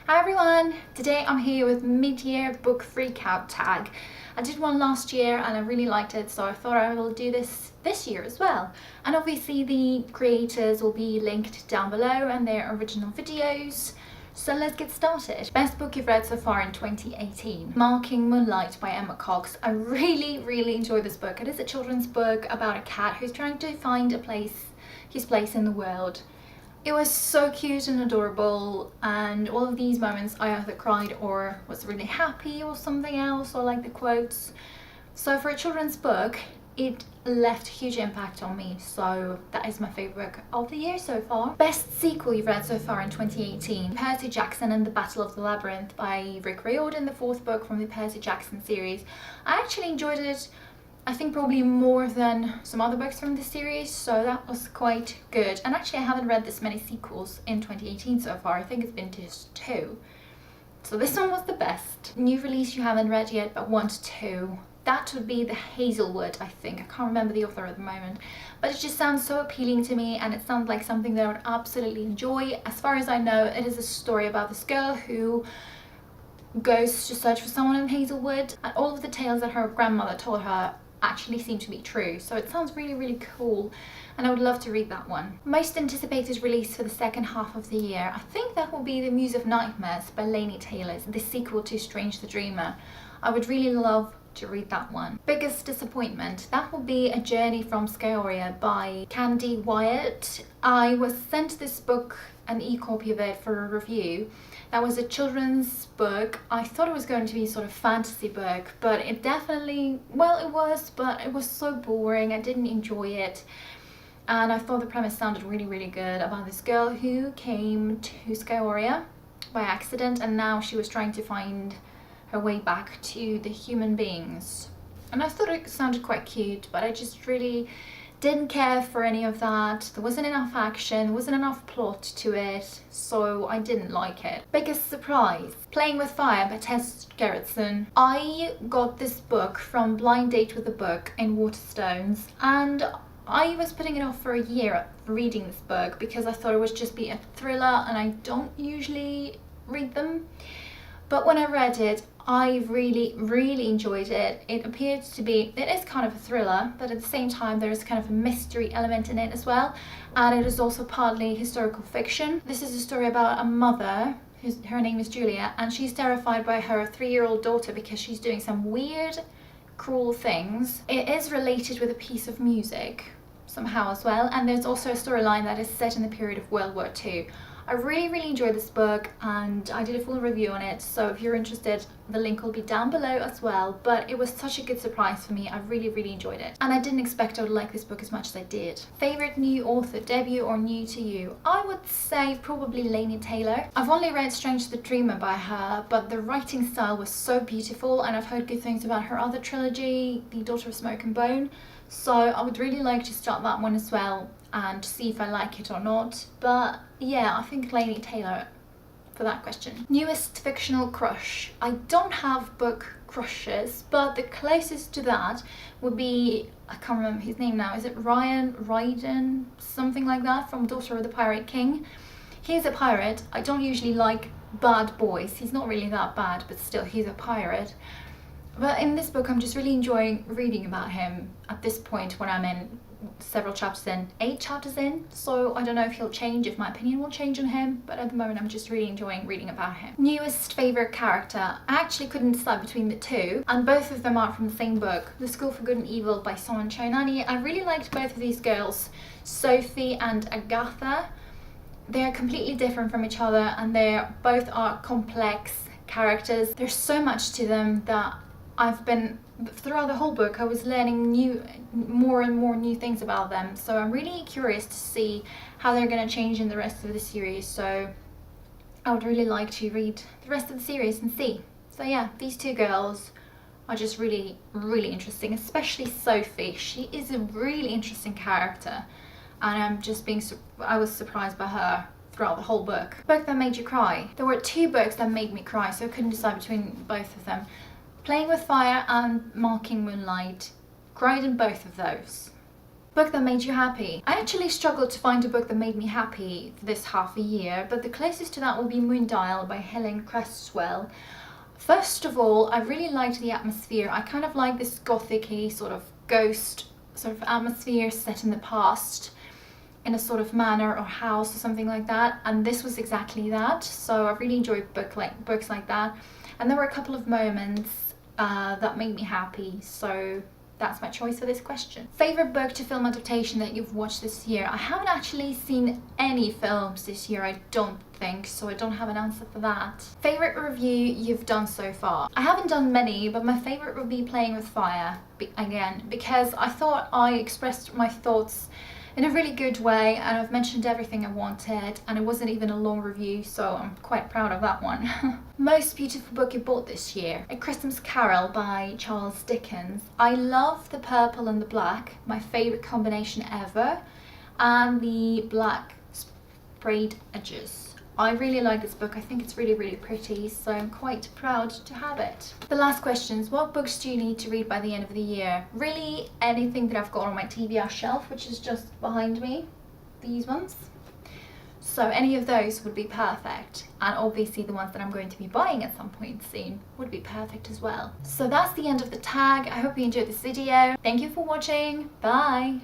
Hi everyone! Today I'm here with mid-year book recap tag. I did one last year and I really liked it, so I thought I will do this year as well. And obviously the creators will be linked down below and their original videos. So let's get started. Best book you've read so far in 2018. Marking Moonlight by Emma Cox. I really enjoyed this book. It is a children's book about a cat who's trying to find his place in the world. It was so cute and adorable, and all of these moments I either cried or was really happy or something else, or like the quotes. So for a children's book, it left a huge impact on me, so that is my favourite book of the year so far. Best sequel you've read so far in 2018. Percy Jackson and the Battle of the Labyrinth by Rick Riordan, the fourth book from the Percy Jackson series. I actually enjoyed it, I think probably more than some other books from the series, so that was quite good. And actually I haven't read this many sequels in 2018 so far. I think it's been just 2. So this one was the best. New release you haven't read yet but want to. That would be The Hazelwood, I think. I can't remember the author at the moment. But it just sounds so appealing to me, and it sounds like something that I would absolutely enjoy. As far as I know, it is a story about this girl who goes to search for someone in Hazelwood, and all of the tales that her grandmother told her actually seem to be true, so it sounds really cool, and I would love to read that one. Most anticipated release for the second half of the year, I think that will be The Muse of Nightmares by Laini Taylor, the sequel to Strange the Dreamer. I would really love to read that one. Biggest disappointment, that will be A Journey from Scaoria by Candy Wyatt. I was sent this book, an e-copy of it, for a review. That was a children's book. I thought it was going to be sort of fantasy book, but it definitely, well, it was, but it was so boring. I didn't enjoy it. And I thought the premise sounded really good about this girl who came to Scaoria by accident, and now she was trying to find her way back to the human beings. And I thought it sounded quite cute, but I just really didn't care for any of that. There wasn't enough action, there wasn't enough plot to it, so I didn't like it. Biggest surprise, Playing with Fire by Tess Gerritsen. I got this book from Blind Date with a Book in Waterstones, and I was putting it off for a year reading this book because I thought it would just be a thriller, and I don't usually read them. But when I read it, I really enjoyed it. It appeared to be, it is kind of a thriller, but at the same time there is kind of a mystery element in it as well. And it is also partly historical fiction. This is a story about a mother, her name is Julia, and she's terrified by her 3-year-old daughter because she's doing some weird, cruel things. It is related with a piece of music somehow as well, and there's also a storyline that is set in the period of World War II. I really enjoyed this book, and I did a full review on it, so if you're interested, the link will be down below as well. But it was such a good surprise for me. I really enjoyed it, and I didn't expect I would like this book as much as I did. Favorite new author, debut or new to you? I would say probably Laini Taylor. I've only read Strange the Dreamer by her, but the writing style was so beautiful, and I've heard good things about her other trilogy, The Daughter of Smoke and Bone, so I would really like to start that one as well and see if I like it or not. But yeah, I think Laini Taylor for that question. Newest fictional crush. I don't have book crushes, but the closest to that would be, I can't remember his name now, is it Ryden, something like that, from Daughter of the Pirate King. He's a pirate. I don't usually like bad boys. He's not really that bad, but still, he's a pirate. But in this book, I'm just really enjoying reading about him at this point when I'm in several chapters in, 8 chapters in, so I don't know if he'll change, if my opinion will change on him, but at the moment I'm just really enjoying reading about him. Newest favourite character. I actually couldn't decide between the two, and both of them are from the same book, The School for Good and Evil by Someone Chainani. I really liked both of these girls, Sophie and Agatha. They're completely different from each other, and they both are complex characters. There's so much to them that throughout the whole book, I was learning more and more new things about them. So I'm really curious to see how they're going to change in the rest of the series. So I would really like to read the rest of the series and see. So yeah, these two girls are just really interesting, especially Sophie. She is a really interesting character, and I was surprised by her throughout the whole book. Book that made you cry. There were 2 books that made me cry, so I couldn't decide between both of them. Playing with Fire and Marking Moonlight. Cried in both of those. Book that made you happy. I actually struggled to find a book that made me happy for this half a year, but the closest to that will be Moondial by Helen Cresswell. First of all, I really liked the atmosphere. I kind of like this gothic-y sort of ghost sort of atmosphere set in the past in a sort of manor or house or something like that, and this was exactly that. So I really enjoyed books like that, and there were a couple of moments that made me happy, so that's my choice for this question. Favorite book to film adaptation that you've watched this year? I haven't actually seen any films this year, I don't think, so I don't have an answer for that. Favorite review you've done so far? I haven't done many, but my favorite would be Playing with Fire, again, because I thought I expressed my thoughts in a really good way, and I've mentioned everything I wanted, and it wasn't even a long review, so I'm quite proud of that one. Most beautiful book you bought this year? A Christmas Carol by Charles Dickens. I love the purple and the black, my favourite combination ever, and the black sprayed edges. I really like this book. I think it's really, really pretty, so I'm quite proud to have it. The last questions. What books do you need to read by the end of the year? Really anything that I've got on my TBR shelf, which is just behind me, these ones. So any of those would be perfect, and obviously the ones that I'm going to be buying at some point soon would be perfect as well. So that's the end of the tag. I hope you enjoyed this video. Thank you for watching. Bye!